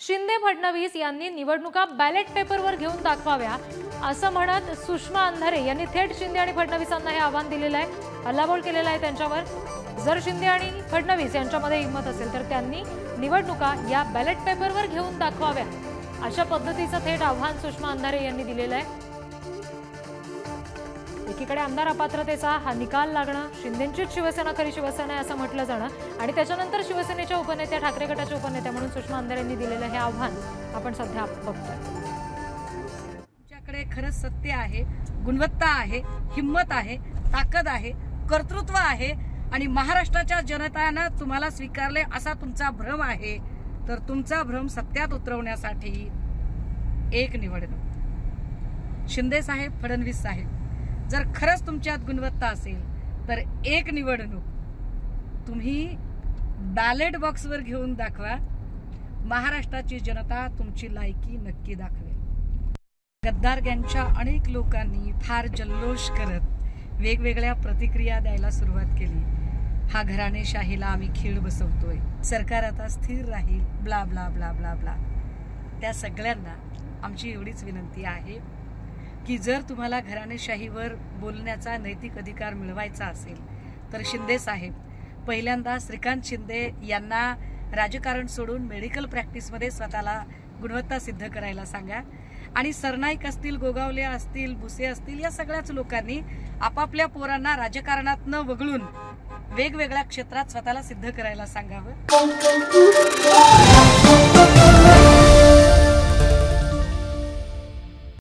शिंदे फडणवीस यांनी निवडणुका बॅलेट पेपरवर घेऊन दाखवाव्या असं म्हणत सुषमा अंधारे यांनी थेट शिंदे आणि फडणवीसांना हे आव्हान दिलेलं आहे, हल्लाबोल केलेला आहे त्यांच्यावर। जर शिंदे आणि फडणवीस यांच्यामध्ये हिंमत असेल तर त्यांनी निवडणुका या बॅलेट पेपरवर घेऊन दाखवाव्या अशा पद्धतीचं थेट आव्हान सुषमा अंधारे यांनी दिलेलं आहे। एकीकडे आमदार अपात्रतेचा हा निकाल लागणं, शिंदेंचीच शिवसेना खरी शिवसेना आहे असं म्हटलं जाणं आणि त्याच्यानंतर शिवसेनेच्या उपनेत्या, ठाकरे गटाच्या उपनेत्या म्हणून सुषमा अंधारे यांनी दिलेलं हे आव्हान आपण सध्या बघतोय। तुमच्याकडे खरंच सत्य आहे, गुणवत्ता आहे, हिम्मत आहे, ताकद आहे, कर्तृत्व आहे आणि महाराष्ट्राच्या जनतेनं तुम्हाला स्वीकारले असा तुमचा भ्रम आहे, तर तुमचा भ्रम सत्यात उतरवण्यासाठी एक निवडणूक। शिंदे साहेब, फडणवीस साहेब, जर खरंच तुमच्यात गुणवत्ता असेल तर एक निवडणूक तुम्ही बॅलेट बॉक्सवर घेऊन दाखवा, महाराष्ट्राची जनता तुमची लायकी नक्की दाखवेल। गद्दार गँगच्या अनेक लोकांनी फार जल्लोष करत वेगवेगळ्या प्रतिक्रिया द्यायला सुरुवात केली। हा घराणेशाहीला आम्ही खीळ बसवतोय, सरकार आता स्थिर राहील, blah blah blah blah blah. त्या सगळ्यांना आमची एवढीच विनंती आहे की जर तुम्हाला घराणेशाहीवर बोलण्याचा नैतिक अधिकार मिळवायचा असेल तर शिंदे साहेब पहिल्यांदा श्रीकांत शिंदे यांना राजकारण सोडून मेडिकल प्रॅक्टिसमध्ये स्वतःला गुणवत्ता सिद्ध करायला सांगा आणि सरनाईक असतील, गोगावले असतील, भुसे असतील, या सगळ्याच लोकांनी आपापल्या पोरांना राजकारणात न वगळून वेगवेगळ्या क्षेत्रात स्वतःला सिद्ध करायला सांगावं।